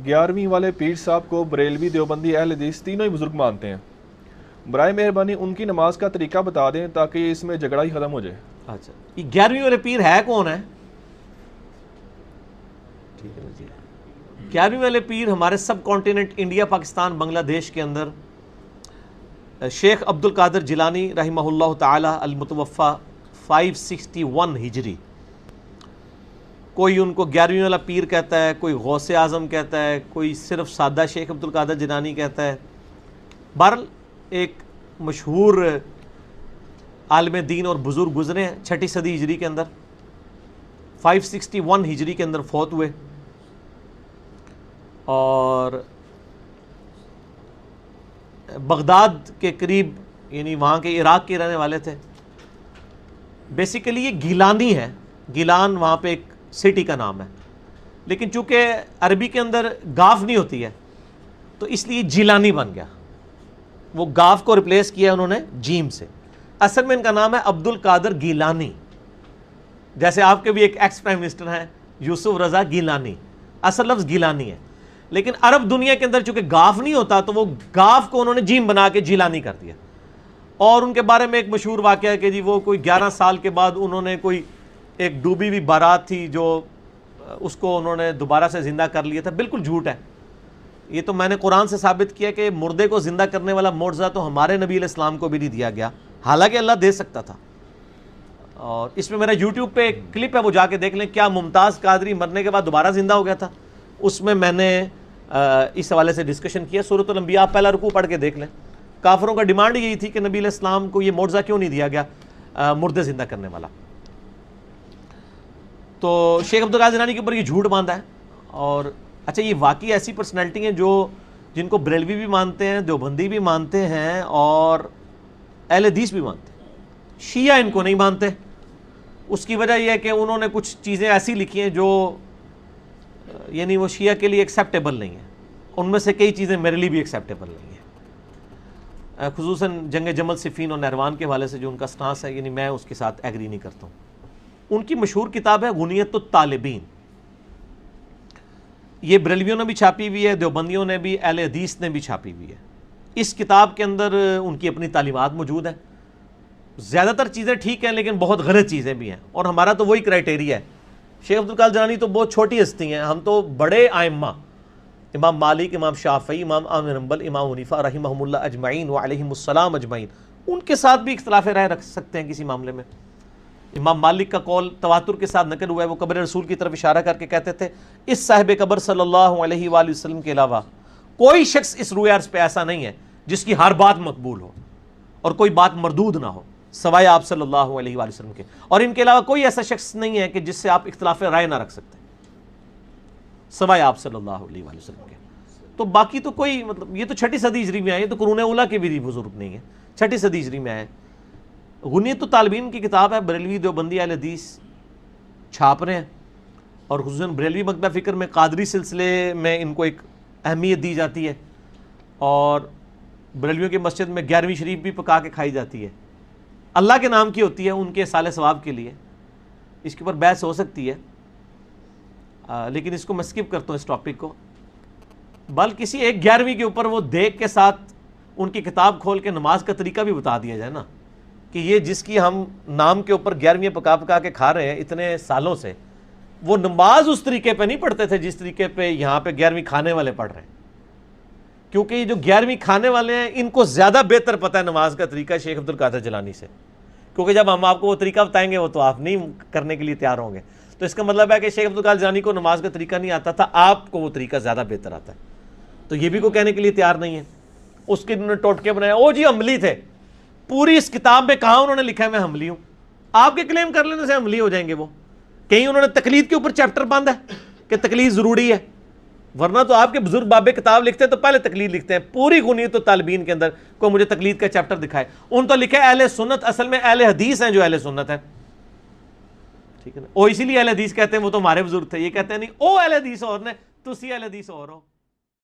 11ویں والے پیر صاحب کو بریلوی، دیوبندی، اہل حدیث تینوں ہی بزرگ مانتے ہیں. برائے مہربانی ان کی نماز کا طریقہ بتا دیں تاکہ اس میں جھگڑا ہی ختم ہو جائے. اچھا، یہ 11ویں والے پیر ہے کون ہے؟ ٹھیک ہے جی، 11ویں والے پیر ہمارے سب کانٹیننٹ انڈیا، پاکستان، بنگلہ دیش کے اندر شیخ عبد القادر جیلانی رحمہ اللہ تعالی المتوفی 561 ہجری. کوئی ان کو 11ویں والا پیر کہتا ہے، کوئی غوث اعظم کہتا ہے، کوئی صرف سادہ شیخ عبد القادر جیلانی کہتا ہے. بہرحال ایک مشہور عالم دین اور بزرگ گزرے ہیں 6 صدی ہجری کے اندر، 561 ہجری کے اندر فوت ہوئے، اور بغداد کے قریب، یعنی وہاں کے عراق کے رہنے والے تھے. بیسیکلی یہ گیلانی ہے، گیلان وہاں پہ ایک سٹی کا نام ہے، لیکن چونکہ عربی کے اندر گاف نہیں ہوتی ہے تو اس لیے جیلانی بن گیا. وہ گاف کو ریپلیس کیا انہوں نے جیم سے. اصل میں ان کا نام ہے عبد القادر گیلانی. جیسے آپ کے بھی ایک ایکس پرائم منسٹر ہیں یوسف رضا گیلانی، اصل لفظ گیلانی ہے، لیکن عرب دنیا کے اندر چونکہ گاف نہیں ہوتا تو وہ گاف کو انہوں نے جیم بنا کے جیلانی کر دیا. اور ان کے بارے میں ایک مشہور واقعہ ہے کہ جی وہ کوئی 11 سال کے بعد انہوں نے کوئی ایک ڈوبی ہوئی بارات تھی جو اس کو انہوں نے دوبارہ سے زندہ کر لیا تھا. بالکل جھوٹ ہے یہ تو. میں نے قرآن سے ثابت کیا کہ مردے کو زندہ کرنے والا معجزہ تو ہمارے نبی علیہ السلام کو بھی نہیں دیا گیا، حالانکہ اللہ دے سکتا تھا. اور اس میں میرا یوٹیوب پہ ایک کلپ ہے، وہ جا کے دیکھ لیں. کیا ممتاز قادری مرنے کے بعد دوبارہ زندہ ہو گیا تھا؟ اس میں نے اس حوالے سے ڈسکشن کیا. سورۃ الانبیاء آپ پہلا رکوع پڑھ کے دیکھ لیں. کافروں کا ڈیمانڈ یہی تھی کہ نبی علیہ السلام کو یہ معجزہ کیوں نہیں دیا گیا مردے زندہ کرنے والا. تو شیخ عبد القادر جیلانی کے اوپر یہ جھوٹ باندھا ہے. اور اچھا، یہ واقعی ایسی پرسنالٹی ہیں جن کو بریلوی بھی مانتے ہیں، دیوبندی بھی مانتے ہیں، اور اہل حدیث بھی مانتے ہیں. شیعہ ان کو نہیں مانتے. اس کی وجہ یہ ہے کہ انہوں نے کچھ چیزیں ایسی لکھی ہیں جو یعنی وہ شیعہ کے لیے ایکسیپٹیبل نہیں ہیں. ان میں سے کئی چیزیں میرے لیے بھی ایکسیپٹیبل نہیں ہیں، خصوصاً جنگ جمل، صفین اور نہروان کے حوالے سے جو ان کا سٹانس ہے، یعنی میں اس کے ساتھ ایگری نہیں کرتا ہوں. ان کی مشہور کتاب ہے غنیت الطالبین. یہ بریلویوں نے بھی چھاپی ہوئی ہے، دیوبندیوں نے بھی، اہل حدیث نے بھی چھاپی ہوئی ہے. اس کتاب کے اندر ان کی اپنی تعلیمات موجود ہیں. زیادہ تر چیزیں ٹھیک ہیں لیکن بہت غلط چیزیں بھی ہیں، اور ہمارا تو وہی کرائٹیریا ہے. شیخ عبد القادر جیلانی تو بہت چھوٹی ہستی ہیں، ہم تو بڑے ائمہ، امام مالک، امام شافعی، امام احمد بن حنبل، امام حنیفہ رحمہم اللہ اجمعین وعلیہم السلام اجمعین، ان کے ساتھ بھی اختلاف رائے رکھ سکتے ہیں کسی معاملے میں. امام مالک کا قول تواتر کے ساتھ نقل ہوا ہے، وہ قبر رسول کی طرف اشارہ کر کے کہتے تھے اس صاحب قبر صلی اللہ علیہ وآلہ وسلم کے علاوہ کوئی شخص اس روئے عرض پہ ایسا نہیں ہے جس کی ہر بات مقبول ہو اور کوئی بات مردود نہ ہو سوائے آپ صلی اللہ علیہ وآلہ وسلم کے، اور ان کے علاوہ کوئی ایسا شخص نہیں ہے کہ جس سے آپ اختلاف رائے نہ رکھ سکتے سوائے آپ صلی اللہ علیہ وآلہ وسلم کے. تو باقی تو کوئی مطلب، یہ تو 6 صدی ہجری میں آئے، یہ تو قرون اولیٰ کے بھی بزرگ نہیں ہے، 6 صدی ہجری میں آئے. غنیت الطالبین کی کتاب ہے، بریلوی، دیوبندی، اہل حدیث چھاپ رہے ہیں، اور خصوصاً بریلوی مکتبہ فکر میں قادری سلسلے میں ان کو ایک اہمیت دی جاتی ہے، اور بریلویوں کی مسجد میں 11ویں شریف بھی پکا کے کھائی جاتی ہے. اللہ کے نام کی ہوتی ہے، ان کے سال ثواب کے لیے. اس کے اوپر بحث ہو سکتی ہے، لیکن اس کو میں سکپ کرتا ہوں اس ٹاپک کو. بل کسی ایک 11ویں کے اوپر وہ دیکھ کے ساتھ ان کی کتاب کھول کے نماز کا طریقہ بھی بتا دیا جائے نا، کہ یہ جس کی ہم نام کے اوپر 11ویں پکا پکا کے کھا رہے ہیں اتنے سالوں سے، وہ نماز اس طریقے پہ نہیں پڑھتے تھے جس طریقے پہ یہاں پہ 11ویں کھانے والے پڑھ رہے ہیں. کیونکہ یہ جو 11ویں کھانے والے ہیں ان کو زیادہ بہتر پتہ ہے نماز کا طریقہ شیخ عبد القادر جیلانی سے، کیونکہ جب ہم آپ کو وہ طریقہ بتائیں گے وہ تو آپ نہیں کرنے کے لیے تیار ہوں گے. تو اس کا مطلب ہے کہ شیخ عبد القادر جیلانی کو نماز کا طریقہ نہیں آتا تھا، آپ کو وہ طریقہ زیادہ بہتر آتا ہے. تو یہ بھی کوئی کہنے کے لیے تیار نہیں ہے. اس کے انہوں نے ٹوٹکے بنایا، او جی حملی تھے. پوری اس کتاب میں کہاں انہوں نے لکھا ہے میں حملی ہوں؟ آپ کے کلیم کر لینے سے حملی ہو جائیں گے وہ. کہیں انہوں نے تقلید کے اوپر چیپٹر باندھا ہے کہ تقلید ضروری ہے، ورنہ تو آپ کے بزرگ بابے کتاب لکھتے ہیں تو پہلے تقلید لکھتے ہیں. پوری غنیت الطالبین کے اندر کوئی مجھے تقلید کا چیپٹر دکھائے. ان تو لکھا ہے اہل سنت، اصل میں اہل حدیث ہیں جو اہل سنت ہے، ٹھیک ہے نا. وہ اسی لیے اہل حدیث کہتے ہیں وہ تو ہمارے بزرگ تھے. یہ کہتے ہیں نہیں او اہل حدیث اور نے، تسی اہل حدیث اور ہو.